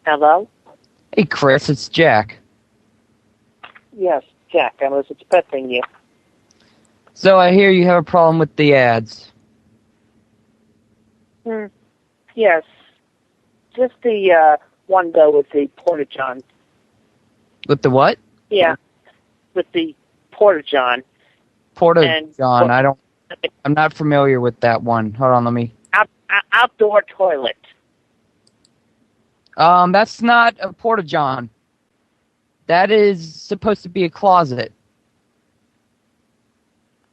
Hello? Hey, Chris, it's Jack. Yes, Jack, I was expecting you. So I hear you have a problem with the ads. Yes. Just the one though with the Porta-John. With the what? Yeah, with the Porta-John. Porta-John. I'm not familiar with that one. Hold on, let me. Outdoor toilet. That's not a Porta-John. That is supposed to be a closet.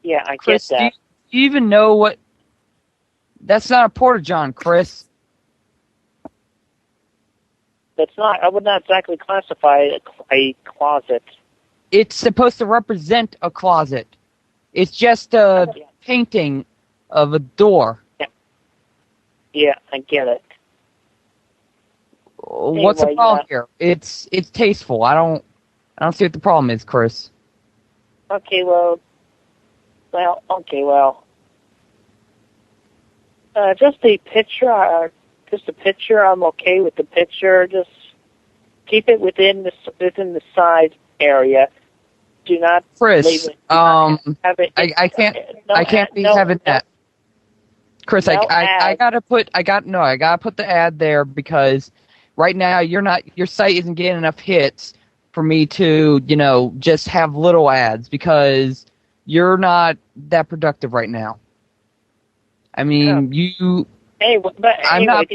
Yeah, I Chris, get that. Do you even know what... That's not a Porta-John, Chris. That's not, I would not exactly classify it a closet. It's supposed to represent a closet. It's just a painting of a door. Yeah, I get it. What's the problem here? It's tasteful. I don't see what the problem is, Chris. Okay, just the picture. Just a picture. I'm okay with the picture. Just keep it within the size area. Do not, Chris. leave it, I can't be having that. Chris, I gotta put the ad there because right now your site isn't getting enough hits for me to, just have little ads because you're not that productive right now. I mean, the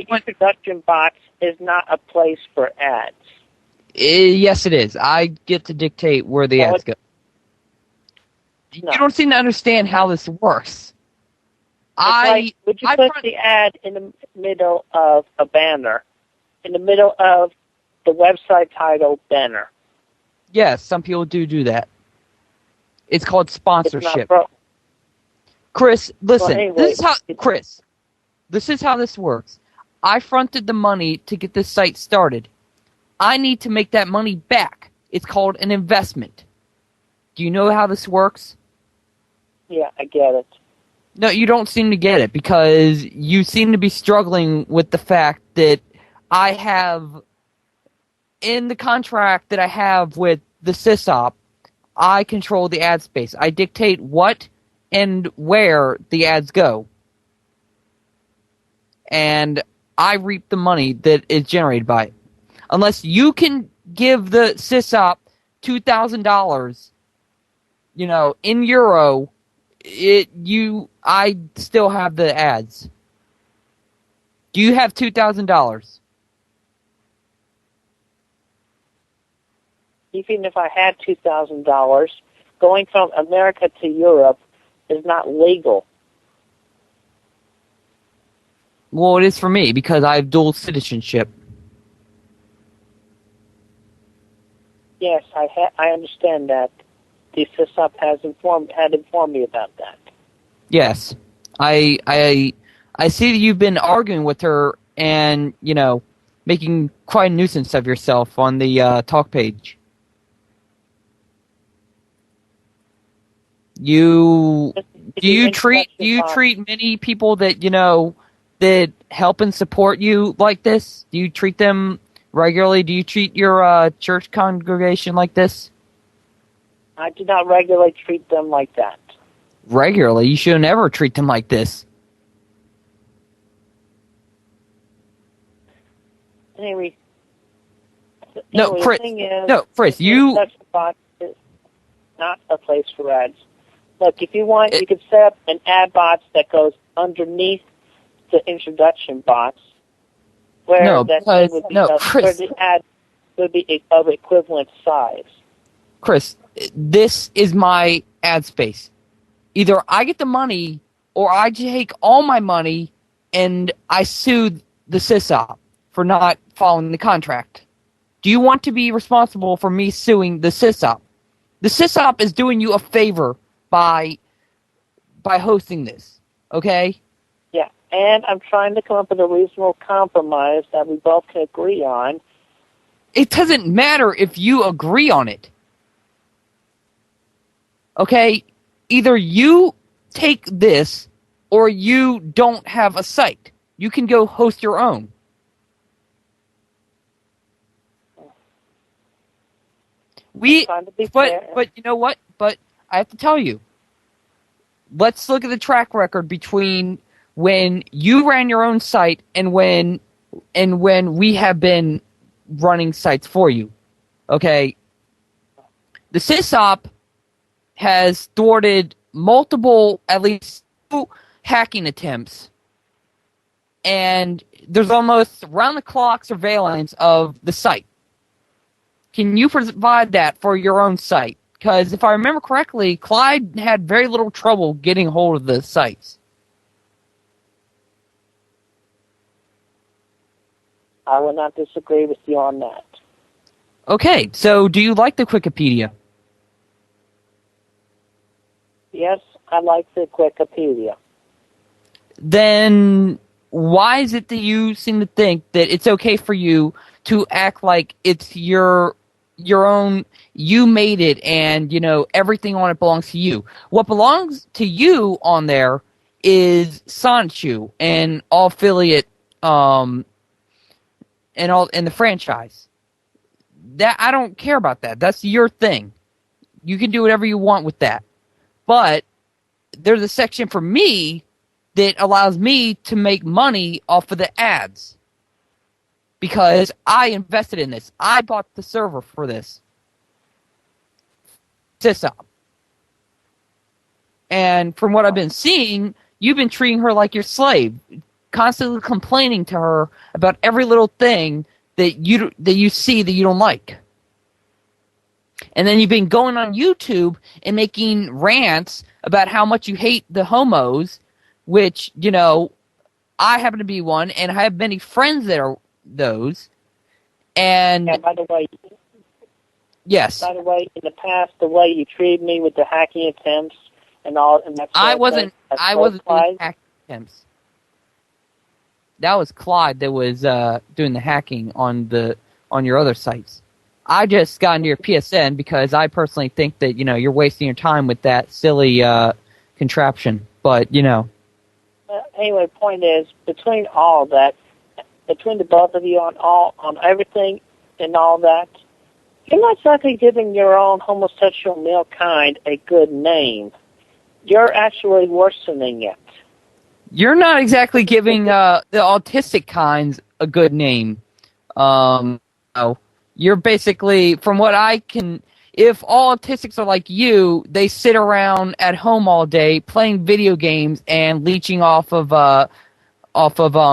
introduction box is not a place for ads. Yes, it is. I get to dictate where the ads go. No. You don't seem to understand how this works. Would you put the ad in the middle of a banner, in the middle of the website title banner? Yes, some people do that. It's called sponsorship. Chris, listen. Well, anyway, this is how this works. I fronted the money to get this site started. I need to make that money back. It's called an investment. Do you know how this works? Yeah, I get it. No, you don't seem to get it because you seem to be struggling with the fact that I have, in the contract that I have with the SysOp, I control the ad space. I dictate what and where the ads go. And I reap the money that is generated by it. Unless you can give the SysOp $2,000, in euro, I still have the ads. Do you have $2,000? Even if I had $2,000, going from America to Europe is not legal. Well, it is for me because I have dual citizenship. Yes, I understand that. The SysOp had informed me about that. Yes. I see that you've been arguing with her and, making quite a nuisance of yourself on the talk page. Do you treat many people that, that help and support you like this? Do you treat them regularly? Do you treat your church congregation like this? I do not regularly treat them like that. Regularly? You should never treat them like this. Anyway, Chris. The thing is, Chris, the box is not a place for ads. Look, if you want, you could set up an ad box that goes underneath the introduction box, where where the ad would be of equivalent size. Chris, this is my ad space. Either I get the money, or I take all my money and I sue the SysOp for not following the contract. Do you want to be responsible for me suing the SysOp? The SysOp is doing you a favor by hosting this, okay? Yeah, and I'm trying to come up with a reasonable compromise that we both can agree on. It doesn't matter if you agree on it. Okay? Either you take this or you don't have a site. You can go host your own. trying to be fair. But you know what? But I have to tell you, let's look at the track record between when you ran your own site and when we have been running sites for you. Okay? The SysOp has thwarted multiple, at least 2 hacking attempts, and there's almost round-the-clock surveillance of the site. Can you provide that for your own site? Because if I remember correctly, Clyde had very little trouble getting hold of the sites. I will not disagree with you on that. Okay, so do you like the Wikipedia? Yes, I like the Wikipedia. Then why is it that you seem to think that it's okay for you to act like it's your own, you made it, and, you know, everything on it belongs to you? What belongs to you on there is Sonichu and all affiliate, and the franchise. That I don't care about that. That's your thing. You can do whatever you want with that. But there's a section for me that allows me to make money off of the ads. Because I invested in this. I bought the server for this. SysOp. And from what I've been seeing, you've been treating her like your slave. Constantly complaining to her about every little thing that you see that you don't like. And then you've been going on YouTube and making rants about how much you hate the homos, which, you know, I happen to be one, and I have many friends that are those. And by the way, yes. By the way, in the past, the way you treated me with the hacking attempts and all, and that I wasn't doing hacking attempts. That was Clyde that was doing the hacking on your other sites. I just got into your PSN because I personally think that, you know, you're wasting your time with that silly contraption. But, you know. Anyway, point is, between all that, between the both of you on everything and all that, you're not exactly giving your own homosexual male kind a good name. You're actually worsening it. You're not exactly giving the autistic kinds a good name. No. You're basically, from what I can, if all autistics are like you, they sit around at home all day playing video games and leeching off of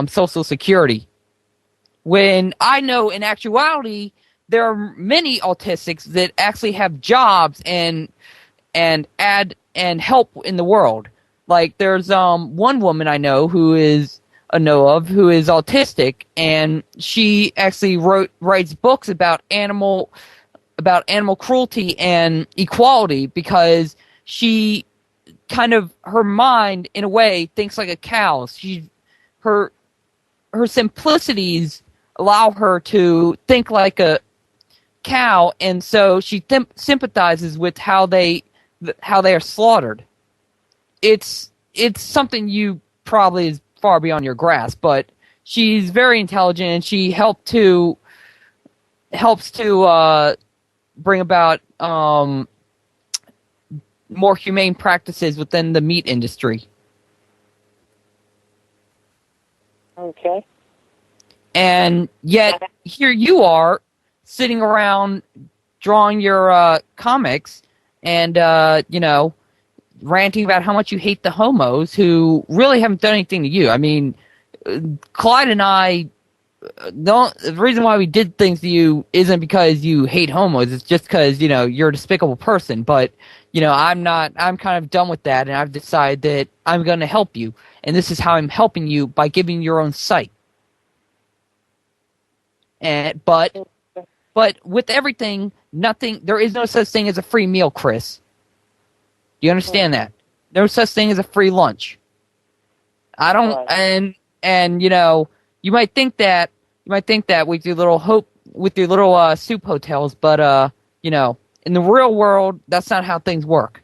Social Security. When I know, in actuality, there are many autistics that actually have jobs and help in the world. Like, there's one woman I know who is autistic, and she actually writes books about animal cruelty and equality, because she kind of, her mind in a way thinks like a cow's. Her simplicities allow her to think like a cow, and so she sympathizes with how they are slaughtered. It's something you probably is far beyond your grasp, but she's very intelligent, and she helps to bring about more humane practices within the meat industry. Okay. And yet, here you are, sitting around drawing your comics and, ranting about how much you hate the homos who really haven't done anything to you. I mean, Clyde and I, the reason why we did things to you isn't because you hate homos. It's just because, you're a despicable person. But, I'm kind of done with that, and I've decided that I'm going to help you. And this is how I'm helping you, by giving your own site. But with everything, there is no such thing as a free meal, Chris. Do you understand that? No such thing as a free lunch. I don't, and you might think that with your little soup hotels, but in the real world, that's not how things work.